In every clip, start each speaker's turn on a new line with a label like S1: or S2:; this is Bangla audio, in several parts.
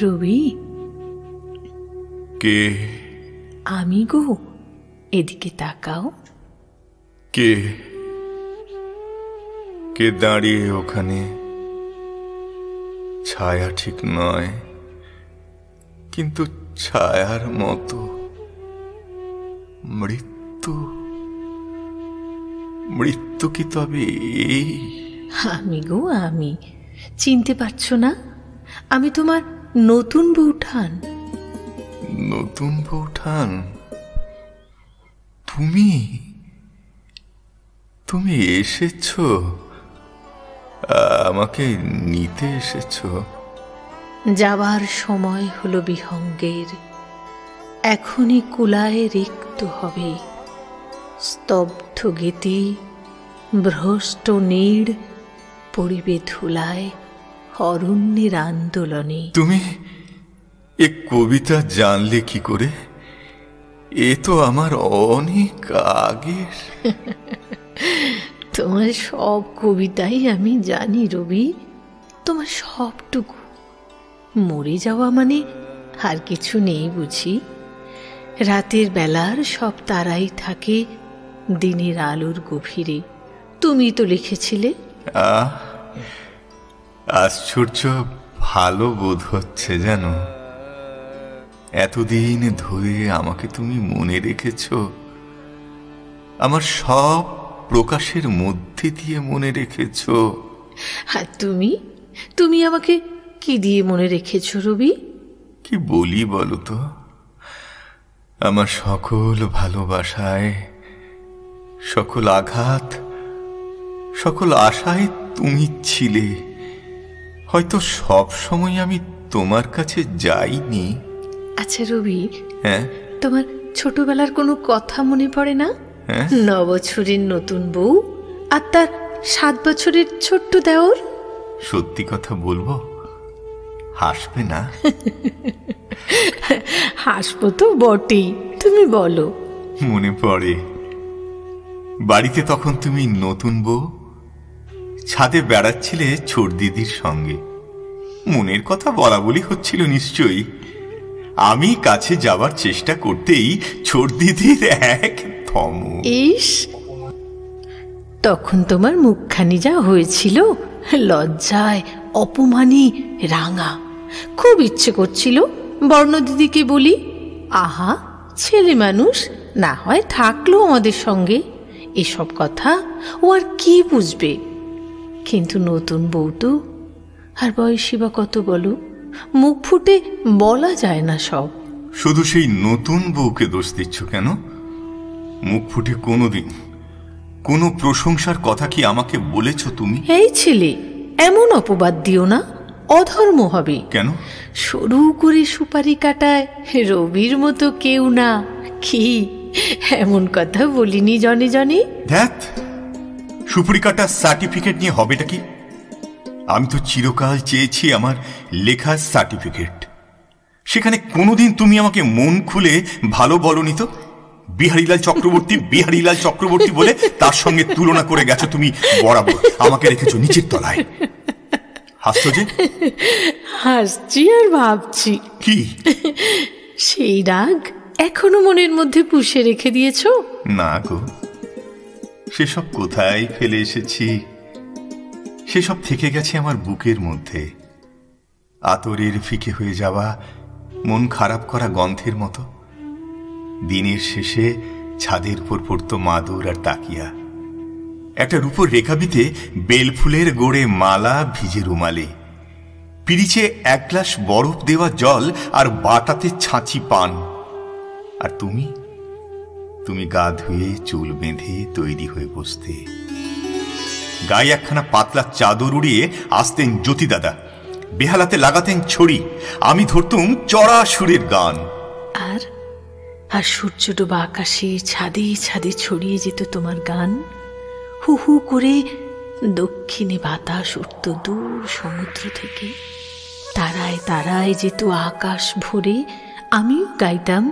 S1: রবি,
S2: কে?
S1: আমি গো। এদিকে তাকাও।
S2: কে? কে দাঁড়িয়ে ওখানে? ছায়া ঠিক নয়, কিন্তু ছায়ার মতো। মৃত্যু? মৃত্যু কি তবে এই?
S1: আমি গো, আমি। চিনতে পারছো না? আমি তোমার নতুন বউঠান।
S2: নতুন বউঠান? তুমি? তুমি এসেছো? আমাকে নিতে এসেছো?
S1: যাবার সময় হলো বিহঙ্গের। এখনই কুলায় রিক্ত হবে। স্তব্ধ গীতি, ভ্রষ্ট নীড় পড়িবে ধুলায় অরণ্যের আন্দোলনে।
S2: তুমি এ কবিতা জানলে কি করে? এ তো আমার অনেক আগের।
S1: তোমার সব কবিতাই আমি জানি রবি, তোমার সবটুকু। মরে যাওয়া মানে আর কিছু নেই বুঝি? রাতের বেলার সব তারাই থাকে দিনের আলোর গভীরে। তুমি তো লিখেছিলে।
S2: আশ্চর্য ভালো বোধ হচ্ছে জানো। এতদিন ধরে আমাকে তুমি মনে রেখেছ, আমার সব প্রকাশের মধ্যে দিয়ে মনে রেখেছ।
S1: আর তুমি আমাকে কি দিয়ে মনে রেখেছ রবি?
S2: কি বলি বলো তো? আমার সকল ভালোবাসায়, সকল আঘাত, সকল আশায় তুমি ছিলে। হয়তো সব সময় আমি তোমার কাছে যাইনি।
S1: আচ্ছা রবি,
S2: হ্যাঁ?
S1: তোমার ছোটবেলার কোনো কথা মনে পড়ে না? 9 বছরের নতুন বউ আর তার 7 বছরের ছোট্ট দেওর।
S2: সত্যি কথা বলবো? হাসবে না?
S1: হাসবো তো বটেই, তুমি বলো।
S2: মনে পড়ে বাড়িতে তখন তুমি নতুন বউ, ছাদে বেড়াচ্ছিলে ছোট দিদির সঙ্গে। মনের কথা বলা বলি হচ্ছিল নিশ্চয়ই। আমি কাছে যাবার চেষ্টা করতেই ছোট দিদির এক ধমক।
S1: ইস, তখন তোমার মুখখানি যা হয়েছিল, লজ্জায় অপমানে রাঙা। খুব ইচ্ছে করছিল বর্ণ দিদিকে বলি, আহা ছেলে মানুষ, না হয় থাকলো আমাদের সঙ্গে। এসব কথা ও আর কি বুঝবে? কিন্তু নতুন বউ তো, আর বয়সী বা কত বলো, মুখ ফুটে বলা যায় না সব।
S2: শুধু সেই নতুন বউকে দোষ দিচ্ছ কেন? মুখ ফুটে কোনোদিন কোনো প্রশংসার কথা কি আমাকে বলেছ তুমি?
S1: এই ছেলে, এমন অপবাদ দিও না, অধর্ম হবে।
S2: কেন?
S1: সরু করে সুপারি কাটায় রবির মতো কেউ না। কি এমন কথা বলিনি জনে জনে?
S2: দেখ, সুপুরি কাটার সার্টিফিকেট নিয়ে হবেটা কি? আমি তো চিরকাল চেয়েছি আমার লেখার সার্টিফিকেট। সেখানে কোনোদিন তুমি আমাকে মন খুলে ভালো বলনি তো। বিহারীলাল চক্রবর্তী, বিহারীলাল চক্রবর্তী বলে তার সঙ্গে তুলনা করে গেছো তুমি বরাবর। আমাকে রেখেছো নিচের তলায়। হাসছো যে?
S1: হাসছি আর ভাবছি।
S2: কি?
S1: সেই রাগ এখনো মনের মধ্যে পুষে রেখে দিয়েছো?
S2: না গো, সেসব কোথায় ফেলে এসেছি। সেসব থেকে গেছে আমার বুকের মধ্যে, আতরের ফিকে হয়ে যাওয়া, মন খারাপ করা গন্ধের মতো। দিনের শেষে ছাদের উপর পড়তো মাদুর আর তাকিয়া। একটা রূপোর রেখাবিতে বেলফুলের গোড়ে মালা ভিজে রুমালে, পিরিচে 1 গ্লাস বরফ দেওয়া জল আর বাটাতে ছাঁচি পান। আর তুমি তুমি গা ধুয়ে চুল বেঁধে তৈরি হয়ে বসতে। গায়ে একখানা পাতলা চাদর উড়িয়ে আসতেন জ্যোতি দাদা, বেহালাতে লাগাতেন ছড়ি, আমি ধরতুম চড়া সুরের গান।
S1: আর আর সূর্য ডোবা আকাশে ছাদে ছাদে ছড়িয়ে যেত তোমার গান। হু হু করে দক্ষিণে বাতাস উঠত দূর সমুদ্র থেকে। তারায় তারায় যেত আকাশ ভরে, আমিও গাইতাম,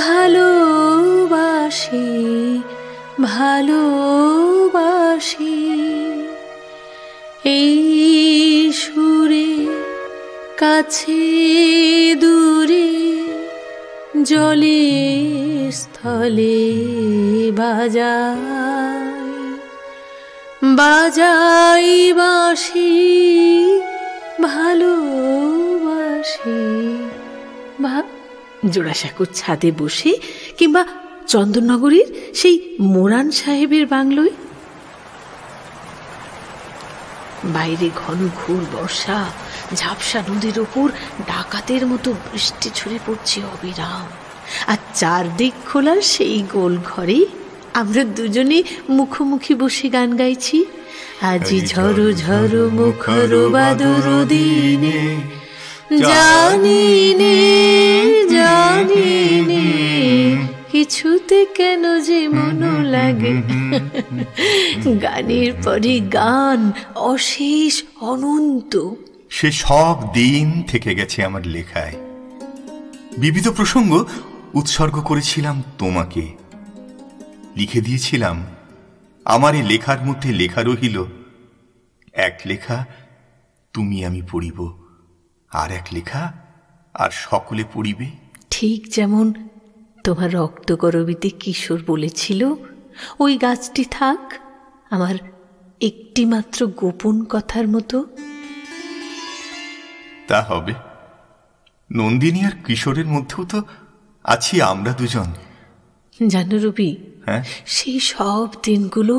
S1: ভালোবাসি ভালোবাসি, এই সুরে কাছে দূরে জলে স্থলে বাজাই বাজাই বাঁশি ভালোবাসি। বা জোড়াসাঁকোর ছাদে বসে কিংবা চন্দননগরের সেই মোরান সাহেবের বাংলোয়। বাইরে ঘন ঘোর বর্ষা, ঝাপসা নদীর ওপর ডাকাতের মতো বৃষ্টি ঝরে পড়ছে অবিরাম। আর চারদিক খোলা সেই গোল ঘরে আমরা দুজনে মুখোমুখি বসে গান গাইছি। আজি ঝরো ঝরো মুখর বাদর দিনে জানি নে জানি নে কিছুতে কেন যে মন লাগে। গানের পরে গান, অশেষ অনন্ত।
S2: সে সব দিন থেকে গেছে আমার লেখায়। বিবিধ প্রসঙ্গ উৎসর্গ করেছিলাম তোমাকে, লিখে দিয়েছিলাম। আমার এই লেখার মধ্যে লেখা রহিল, এক লেখা তুমি আমি পড়িব, আর এক লেখা আর সকলে পড়িবে।
S1: ঠিক যেমন তোমার রক্তগরবিতে কিশোর বলেছিল, ওই গাছটি থাক আমার একটি মাত্র গোপন কথার মতো।
S2: তা হবে। নন্দিনী আর কিশোরের মধ্যেও তো আছি আমরা দুজন।
S1: জানো রবি,
S2: হ্যাঁ,
S1: সেই সব দিনগুলো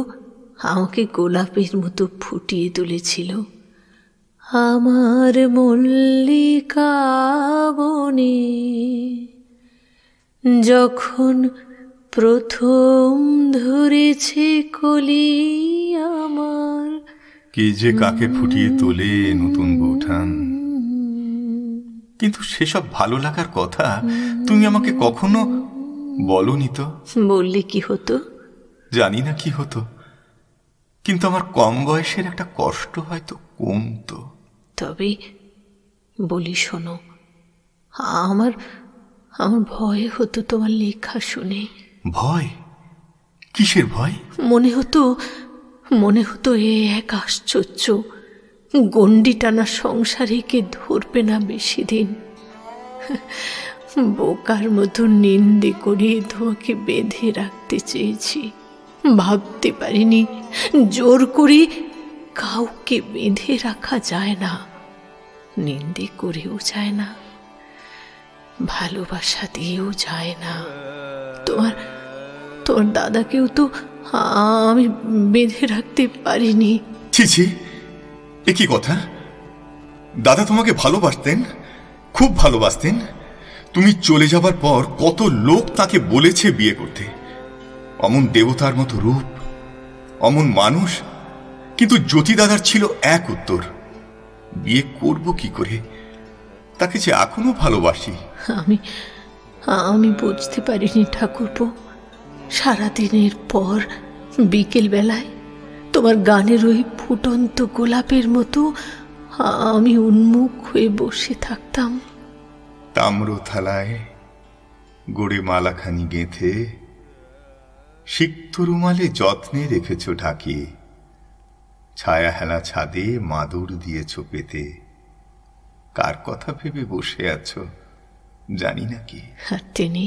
S1: আমাকে গোলাপের মতো ফুটিয়ে তুলেছিল। আমার মল্লিকা বনে যখন প্রথম ধরেছে কলি আমার।
S2: কে যে কাকে ফুটিয়ে তোলে নতুন বউঠান। কিন্তু সেসব ভালো লাগার কথা তুমি আমাকে কখনো বলনি তো।
S1: বললে কি হতো?
S2: জানি না কি হতো, কিন্তু আমার কম বয়সের একটা কষ্ট হয়তো কমতো।
S1: তবে বলি শোনো, আমার আমার ভয় হতো তোমার লেখা শুনে।
S2: ভয়? কিসের ভয়?
S1: মনে হতো এ এক আশ্চর্য গণ্ডি টানা সংসারে কে ধরবে না বেশি দিন। বোকার মতো নিন্দে করে তোমাকে বেঁধে রাখতে চেয়েছি। ভাবতে পারিনি জোর করে কাউকে বেঁধে রাখা যায় না, নিন্দে করেও যায় না, ভালোবাসা দিয়েও যায় না। তোমার দাদাকেও তো আমি বেঁধে রাখতে পারিনি।
S2: ছি ছি, এ কি কথা? দাদা তোমাকে ভালোবাসতেন, খুব ভালোবাসতেন। তুমি চলে যাবার পর কত লোক তাকে বলেছে বিয়ে করতে। অমন দেবতার মতো রূপ, অমন মানুষ, কিন্তু জ্যোতি দাদার ছিল এক উত্তর, বিয়ে করব কি করে, তাকে যে এখনো ভালোবাসি।
S1: আমি বুঝতে পারিনি ঠাকুরপো, সারাদিনের পর বিকেল বেলায় তোমার গানের ওই ফুটন্ত গোলাপের মতো আমি উন্মুখ হয়ে বসে থাকতাম।
S2: তাম্র থালায় গোড়ে মালাখানি গেঁথে সিক্ত রুমালে যত্নে রেখেছ ঢাকিয়ে, ছায়া হেলা ছাদে মাদুর দিয়েছ পেতে। কার কথা ভেবে বসে আছো জানি না কি।
S1: আর তিনি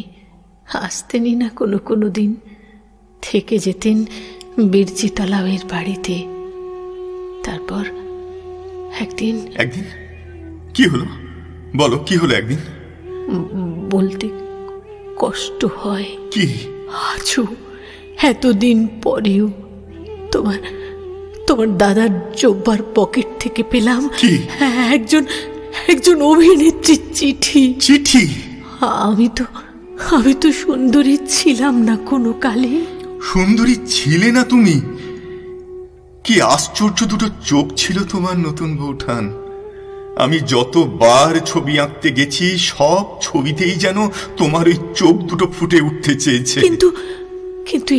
S1: আসতেনই না কোনো দিন, থেকে যেতেন বীরজিতলাওয়ের বাড়িতে। তারপর একদিন
S2: কি হলো বলো, কি হলো একদিন?
S1: বলতে কষ্ট হয়।
S2: কি?
S1: আজও এতদিন পরেও তোমার দাদার জব্বার পকেট থেকে পেলাম
S2: কি?
S1: একজন অভিনেত্রীর চিঠি। আমি তো সুন্দরী ছিলাম না কোনো কালে।
S2: সুন্দরী ছিলে না তুমি? কি আশ্চর্য দুটো চোখ ছিল তোমার নতুন বউঠান। আমি যতবার ছবি আঁকতে গেছি সব ছবিতেই যেন তোমার ওই চোখ দুটো ফুটে উঠতে চেয়েছে।
S1: কিন্তু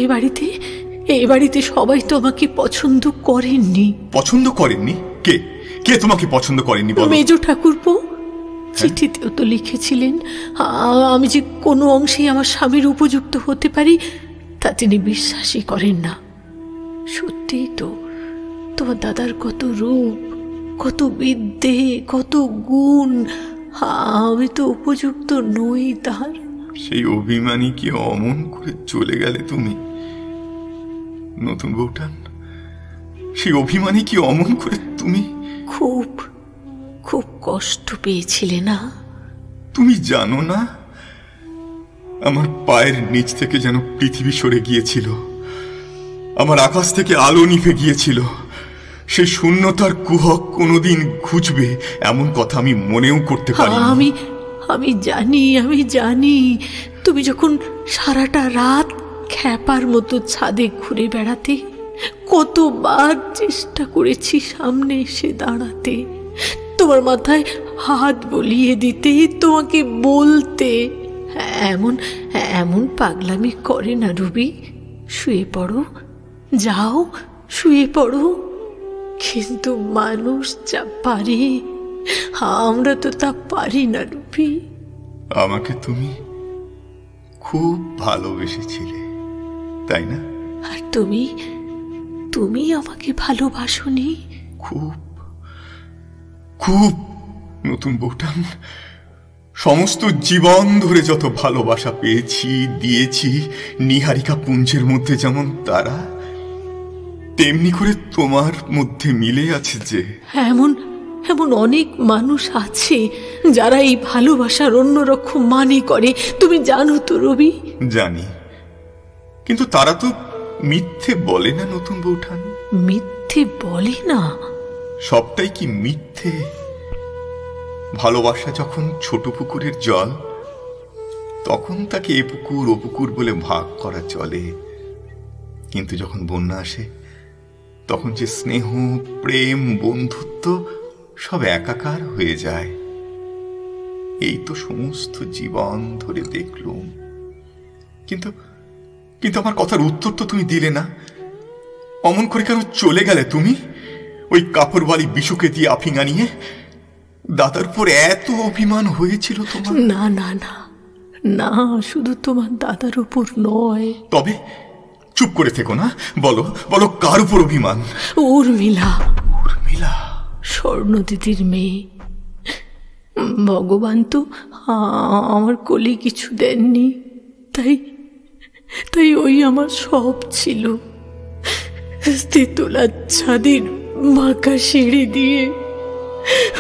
S1: এ বাড়িতে সবাই তো আমাকে পছন্দ করেননি।
S2: পছন্দ করেননি? কে তোমাকে পছন্দ করেননি বলো?
S1: মেজো ঠাকুরপো চিঠিতেও তো লিখেছিলেন আমি যে কোনো অংশেই আমার স্বামীর উপযুক্ত হতে পারি তা তিনি বিশ্বাসই করেন না। সত্যিই তো তোমার দাদার কত রূপ, কত বিদ্যে, কত গুণ, আমি তো উপযুক্ত নই তার।
S2: সেই অভিমানী কি অমন করে চলে গেলে তুমি নতুন বউঠান? সেই অভিমানী কি অমন করে তুমি?
S1: খুব খুব কষ্ট পেয়েছিলে না?
S2: তুমি জানো না, আমার পায়ের নিচ থেকে যেন পৃথিবী সরে গিয়েছিল, আমার আকাশ থেকে আলো নিভে গিয়েছিল। সেই শূন্যতার কুহক কোনোদিন ঘুচবে এমন কথা আমি মনেও করতে পারি।
S1: আমি জানি তুমি যখন সারাটা রাত খ্যাপার মতো ছাদে ঘুরে বেড়াতে, কতবার চেষ্টা করেছি সামনে এসে দাঁড়াতে, তোমার মাথায় হাত বলিয়ে দিতে, তোমাকে বলতে, এমন এমন পাগলামি করে না রুবি, শুয়ে পড়ো, যাও শুয়ে পড়ো। কিন্তু মানুষ যা পারে আমরা তো তা পারি না রুবি।
S2: আমাকে তুমি খুব ভালোবেসেছিলে, তাই না?
S1: আর তুমি আমাকে ভালোবাসোনি?
S2: খুব খুব নতুন বউঠান, সমস্ত জীবন ধরে যত ভালোবাসা পেয়েছি, দিয়েছি, নিহারিকা পুঞ্জের মধ্যে যেমন তারা, তেমনি করে তোমার মধ্যে মিলে আছে যে।
S1: এমন এমন অনেক মানুষ আছে যারা এই ভালোবাসার অন্যরকম মানে করে, তুমি জানো তো রবি?
S2: জানি, কিন্তু তারা তো মিথ্যে বলে না নতুন বউঠান।
S1: মিথ্যে বলে না?
S2: সবটাই কি মিথ্যে? ভালোবাসা যখন ছোট পুকুরের জল, তখন তাকে এ পুকুর ও পুকুর বলে ভাগ করা চলে, কিন্তু যখন বন্যা আসে তখন যে স্নেহ, প্রেম, বন্ধুত্ব সব একাকার হয়ে যায়। এই তো সমস্ত জীবন ধরে দেখলুম, কিন্তু কিন্তু আমার কথার উত্তর তো তুমি দিলে না। অমন করে কেন চলে গেলে তুমি ওই কাপড়ওয়ালি বিশুকে দিয়ে আফিং আনিয়ে? দাদার উপর এত অভিমান হয়েছিল তোমার?
S1: না না না না, শুধু তোমার দাদার উপর নয়।
S2: তবে চুপ করে থেকো না, বলো বলো কার উপর অভিমান?
S1: উর্মিলা।
S2: উর্মিলা?
S1: স্বর্ণ দিদির মেয়ে। ভগবান তো আমার কোলে কিছু দেননি, তাই তাই ওই আমার সব ছিল। তেতলার ছাদের মাকা সিঁড়ি দিয়ে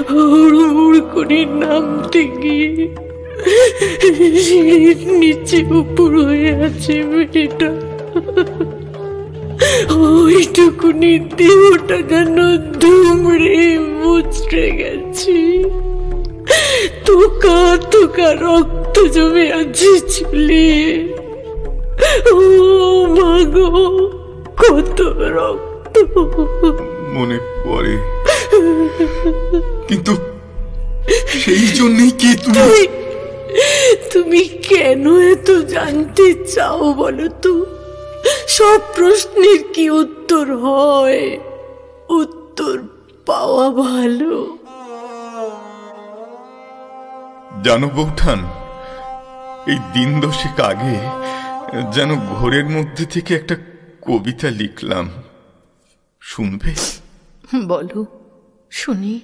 S1: হুড় করে নামতে গিয়ে সিঁড়ির নিচে উপর হয়ে আছে মেয়েটা। ওইটুকুনি দেহটা যেন ধুমড়ে মুচড়ে গেছে, তোকা তোকা রক্ত জমে আছে চুলে। ও মা গো, কত রক্ত!
S2: মনে পড়ে, কিন্তু সেই জন্যই কি
S1: তুমি কেন এত জানতে চাও বলো তো? সব প্রশ্নের কি উত্তর হয়? উত্তর পাওয়া ভালো।
S2: জানো বউঠান, এই দিন দশেক আগে যেন ঘোরের মধ্যে থেকে একটা কবিতা লিখলাম, শুনবে?
S1: বলো, শুনি।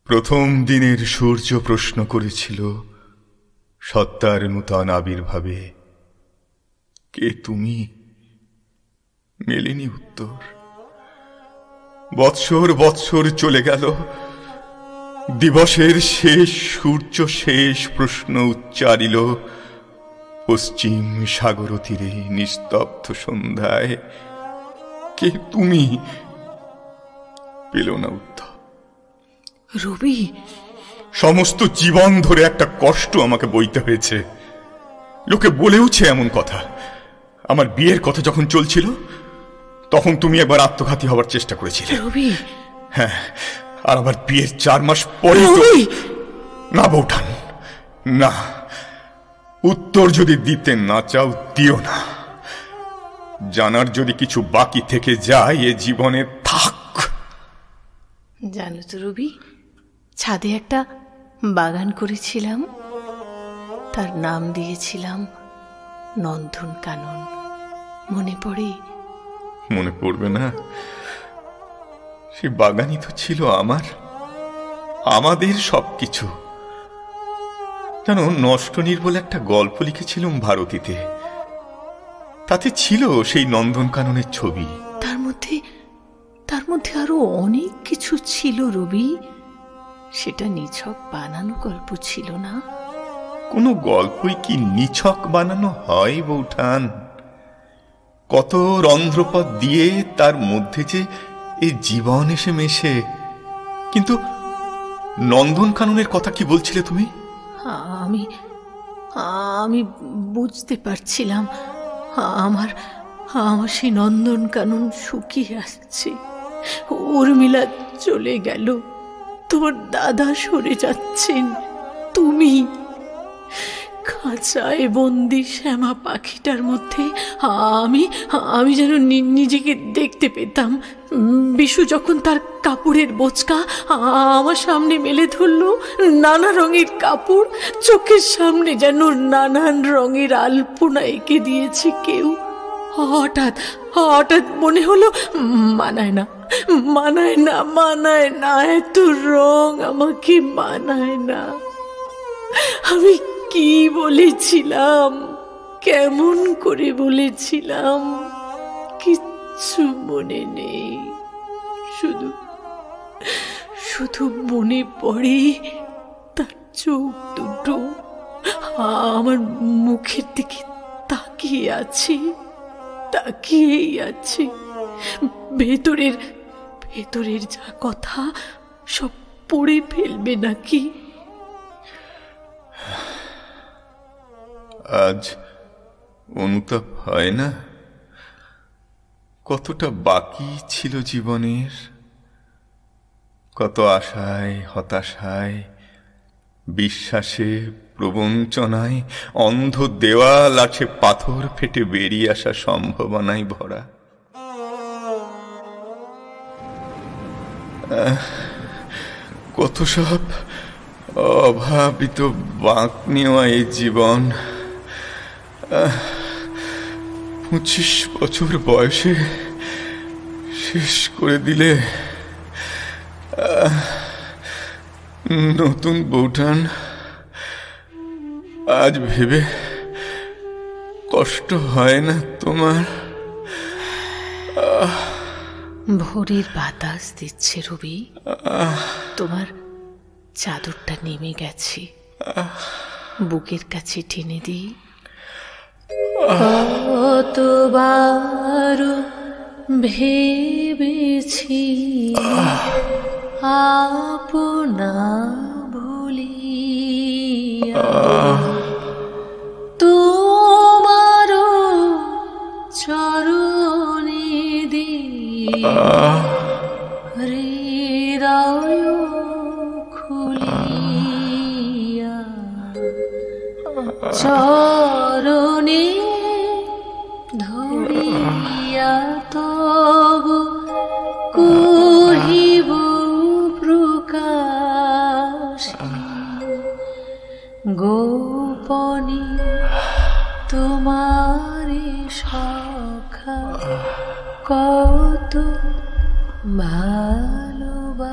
S2: প্রথম দিনের সূর্য প্রশ্ন করেছিল সত্তার নূতন আবির্ভাবে, কে তুমি? মেলেনি উত্তর। বৎসর বৎসর চলে গেল, দিবসের শেষ সূর্য শেষ প্রশ্ন উচ্চারিল পশ্চিম সাগর তীরে নিস্তব্ধ সন্ধ্যায়, কে তুমি? পেল না উত্তর।
S1: রবি,
S2: সমস্ত জীবন ধরে একটা কষ্ট আমাকে বইতে হয়েছে। লোকে বলেওছে এমন কথা। আমার বিয়ের কথা যখন চলছিল তখন তুমি একবার আত্মঘাতী হবার চেষ্টা করেছিলে।
S1: রবি।
S2: হ্যাঁ, আর আমার বিয়ের 4 মাস পরে না বউঠান, না, উত্তর যদি দিতে না চাও দিও না। জানার যদি কিছু বাকি থেকে যায় এ জীবনে থাক।
S1: জানো তো রবি, ছাদে একটা বাগান করেছিলাম, তার নাম দিয়েছিলাম নন্দন কানন। মনে পড়ে?
S2: মনে পড়বে না? সে বাগানই তো ছিল আমাদের সবকিছু। জানো, নষ্টনীর বলে একটা গল্প লিখেছিলাম ভারতীতে, তাতে ছিল সেই নন্দনকাননের ছবি।
S1: তার মধ্যে আরো অনেক কিছু ছিল রবি। সেটা নিছক বানানো গল্প ছিল না।
S2: কোনো গল্পই কি নিছক বানানো হয় বৌঠান? কত রন্ধ্রপথ দিয়ে তার মধ্যে যে এই জীবন এসে মেশে। কিন্তু নন্দনকাননের কথা কি বলছিলে তুমি?
S1: আমি বুঝতে পারছিলাম আমার সেই নন্দনকানন শুকিয়ে আসছে। উর্মিলা চলে গেল, তোমার দাদা সরে যাচ্ছেন, তুমি খাঁচায় বন্দি শ্যামা পাখিটার মধ্যে আমি যেন নিজেকে দেখতে পেতাম। বিশু যখন তার কাপড়ের বোচকা আমার সামনে মেলে ধরলো, নানা রঙের কাপড়, চোখের সামনে যেন নানান রঙের আলপনা এঁকে দিয়েছে কেউ। হঠাৎ মনে হলো মানায় না, এত রং আমাকে মানায় না। আমি কি বলেছিলাম, কেমন করে বলেছিলাম, কিচ্ছু মনে নেই। শুধু মনে পড়ে তার চোখ দুটো আমার মুখের দিকে তাকিয়েই আছে। ভেতরের যা কথা সব পড়ে ফেলবে নাকি।
S2: আজ অনুতাপ হয় না? কতটা বাকি ছিল জীবনের, কত আশায়, হতাশায়, বিশ্বাসে, প্রবঞ্চনায়, অন্ধ দেওয়াল আছে পাথর ফেটে বেরিয়ে আসা সম্ভাবনায় ভরা। কত সব অভাবিত বাঁক নেওয়া এই জীবন। 25 বছর বয়সে শেষ করে দিলে। নতুন বৌঠান, আজ ভেবে কষ্ট হয় না তোমার?
S1: ভোরের বাতাস দিচ্ছে রবি, তোমার চাদরটা নেমে গেছে, বুকের কাছে টেনে দিই। কতবার ভেবেছি আপনা ভুলিয়া তোমার চরণে হৃদয় খুলিয়া চরণে ধরিয়া তবু কহিব প্রকাশ গোপনে তোমারে সখা কত ভালোবাসি।